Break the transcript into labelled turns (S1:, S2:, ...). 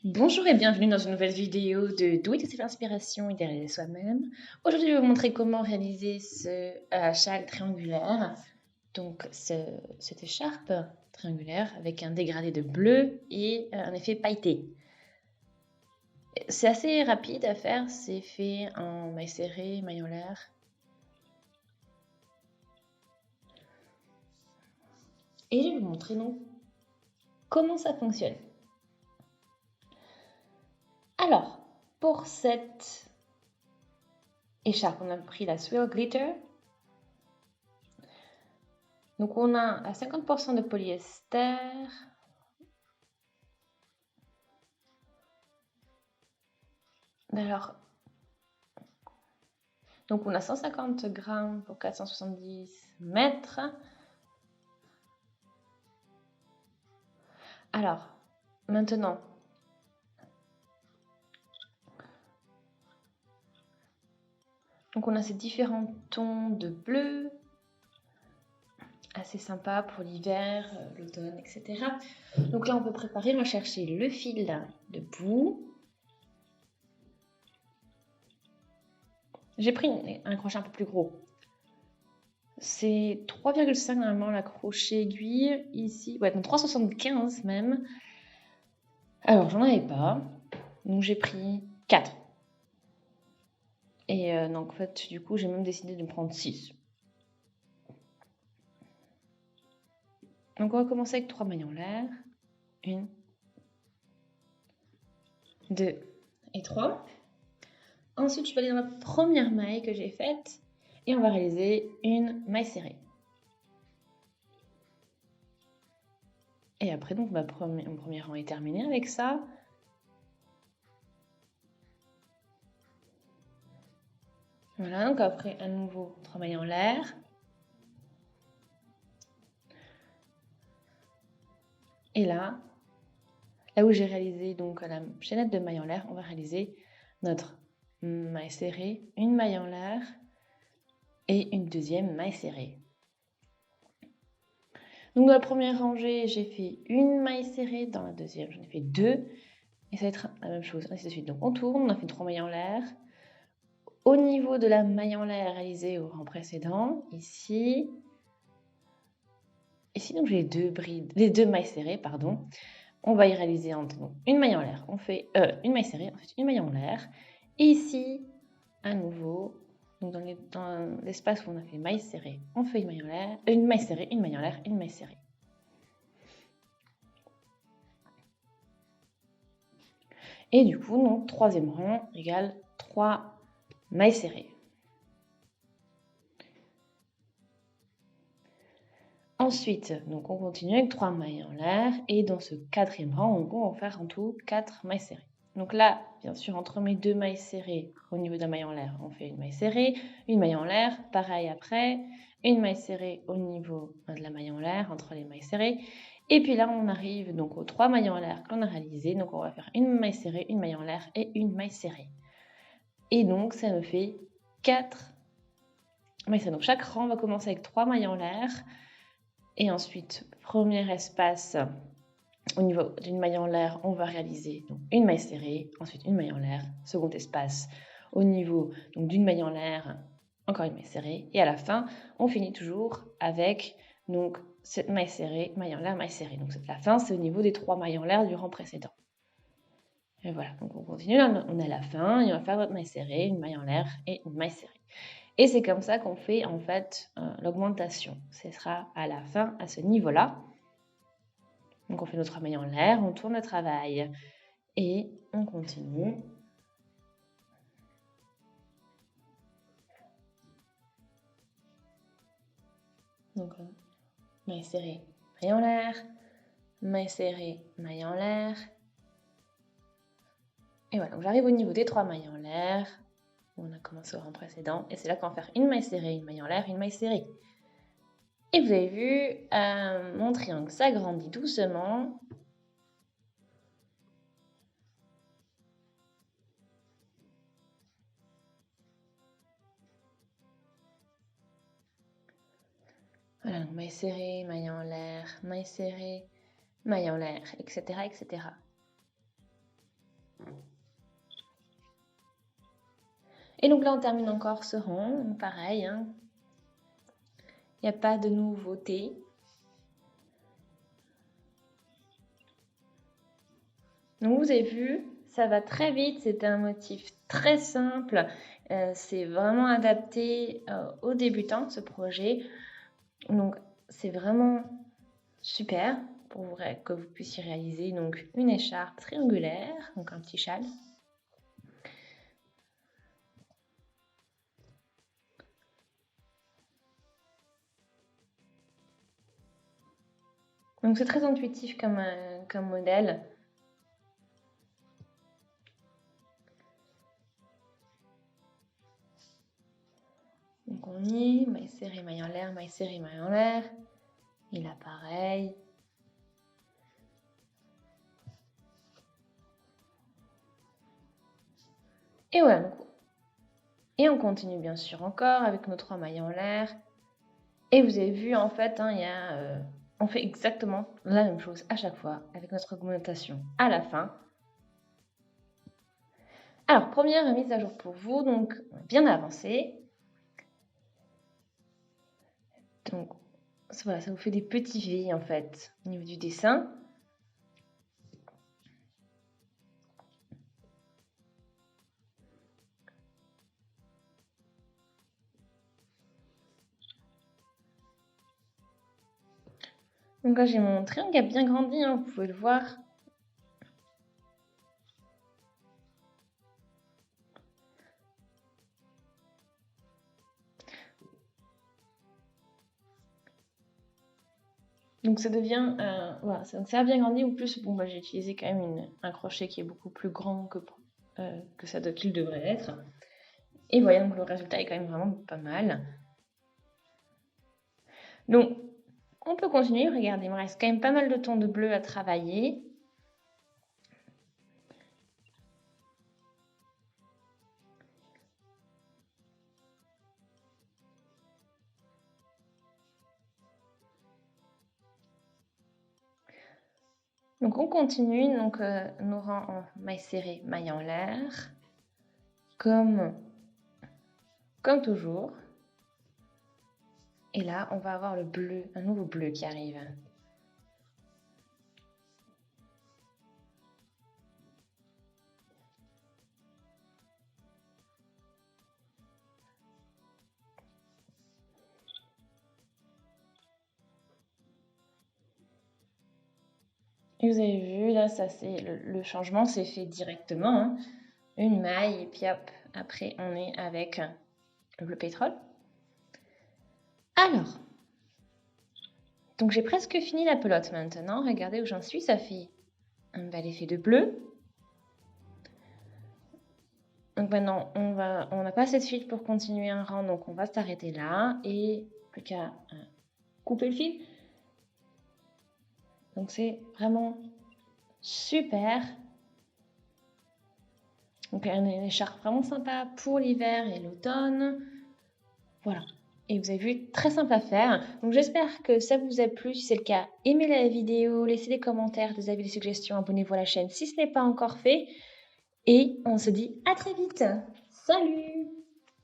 S1: Bonjour et bienvenue dans une nouvelle vidéo de Do It Yourself Inspiration et réaliser soi-même. Aujourd'hui, je vais vous montrer comment réaliser ce châle triangulaire. Donc, cette écharpe triangulaire avec un dégradé de bleu et un effet pailleté. C'est assez rapide à faire, c'est fait en maille serrée, maille en l'air. Et je vais vous montrer donc comment ça fonctionne. Alors, pour cette écharpe, on a pris la Swirl Glitter. Donc on a à 50% de polyester. Alors, donc on a 150 grammes pour 470 mètres. Alors, maintenant, donc on a ces différents tons de bleu, assez sympa pour l'hiver, l'automne, etc. Donc là, on peut préparer, on va chercher le fil de bout. J'ai pris un crochet un peu plus gros. C'est 3,5 normalement la crochet aiguille, ici, ouais, donc 3,75 même. Alors, j'en avais pas, donc j'ai pris 4. Et donc, en fait, du coup, j'ai même décidé de me prendre 6. Donc, on va commencer avec 3 mailles en l'air. 1, 2 et 3. Ensuite, je vais aller dans la première maille que j'ai faite et on va réaliser une maille serrée. Et après, donc, mon premier rang est terminé avec ça. Voilà, donc après, à nouveau, 3 mailles en l'air. Et là où j'ai réalisé donc la chaînette de mailles en l'air, on va réaliser notre maille serrée, une maille en l'air et une deuxième maille serrée. Donc dans la première rangée, j'ai fait une maille serrée, dans la deuxième, j'en ai fait 2. Et ça va être la même chose, ainsi de suite. Donc on tourne, on a fait 3 mailles en l'air. Au niveau de la maille en l'air réalisée au rang précédent, ici, donc j'ai les deux mailles serrées, pardon. On va y réaliser donc, une maille en l'air, on fait une maille serrée, ensuite une maille en l'air. Et ici, à nouveau, donc dans l'espace où on a fait maille serrée, on fait une maille en l'air, une maille serrée, une maille en l'air, une maille serrée. Et du coup, donc, troisième rang égale 3 mailles serrées. Ensuite, donc on continue avec 3 mailles en l'air et dans ce quatrième rang, on va faire en tout 4 mailles serrées. Donc là, bien sûr, entre mes 2 mailles serrées au niveau de la maille en l'air, on fait une maille serrée, une maille en l'air, pareil après, une maille serrée au niveau de la maille en l'air, entre les mailles serrées. Et puis là, on arrive donc aux 3 mailles en l'air qu'on a réalisées. Donc on va faire une maille serrée, une maille en l'air et une maille serrée. Et donc ça me fait 4 mailles serrées. Donc chaque rang va commencer avec 3 mailles en l'air. Et ensuite, premier espace, au niveau d'une maille en l'air, on va réaliser donc, une maille serrée, ensuite une maille en l'air, second espace, au niveau d'une maille en l'air, encore une maille serrée, et à la fin, on finit toujours avec donc, cette maille serrée, maille en l'air, maille serrée. Donc la fin, c'est au niveau des 3 mailles en l'air du rang précédent. Et voilà, donc on continue, là, on est à la fin, et on va faire notre maille serrée, une maille en l'air et une maille serrée. Et c'est comme ça qu'on fait en fait l'augmentation. Ce sera à la fin, à ce niveau-là. Donc on fait notre maille en l'air, on tourne le travail et on continue. Donc maille serrée, maille en l'air, maille serrée, maille en l'air. Et voilà, donc j'arrive au niveau des 3 mailles en l'air. On a commencé au rang précédent. Et c'est là qu'on va faire une maille serrée, une maille en l'air, une maille serrée. Et vous avez vu, mon triangle s'agrandit doucement. Voilà, donc maille serrée, maille en l'air, maille serrée, maille en l'air, etc., etc. Et donc là, on termine encore ce rang, pareil, hein. Il n'y a pas de nouveauté. Donc vous avez vu, ça va très vite, c'est un motif très simple, c'est vraiment adapté aux débutants, ce projet. Donc c'est vraiment super pour que vous puissiez réaliser donc une écharpe triangulaire, donc un petit châle. Donc c'est très intuitif comme modèle. Donc on y est, maille serrée, maille en l'air, maille serrée, maille en l'air. Et là pareil. Et voilà. Et on continue bien sûr encore avec nos 3 mailles en l'air. Et vous avez vu en fait, hein, on fait exactement la même chose à chaque fois avec notre augmentation à la fin. Alors, première mise à jour pour vous, donc bien avancé. Donc voilà, ça vous fait des petits V en fait au niveau du dessin. Donc là, j'ai mon triangle qui a bien grandi, hein, vous pouvez le voir. Donc ça devient, voilà, ça a bien grandi. Ou plus, bon, j'ai utilisé quand même un crochet qui est beaucoup plus grand que ça qu'il devrait être. Et voilà, donc le résultat est quand même vraiment pas mal. Donc, on peut continuer. Regardez, il me reste quand même pas mal de tons de bleu à travailler. Donc on continue, donc nos rangs en maille serrée, maille en l'air, comme toujours. Et là, on va avoir le bleu, un nouveau bleu qui arrive. Et vous avez vu, là, ça c'est le changement s'est fait directement. Hein. Une maille, et puis hop, après on est avec le bleu pétrole. Alors, donc j'ai presque fini la pelote maintenant. Regardez où j'en suis, ça fait un bel effet de bleu. Donc maintenant, on n'a pas assez de fil pour continuer un rang, donc on va s'arrêter là et plus qu'à couper le fil. Donc c'est vraiment super. Donc une écharpe vraiment sympa pour l'hiver et l'automne. Voilà. Et vous avez vu, très simple à faire. Donc j'espère que ça vous a plu. Si c'est le cas, aimez la vidéo, laissez des commentaires, des avis, des suggestions, abonnez-vous à la chaîne si ce n'est pas encore fait. Et on se dit à très vite. Salut!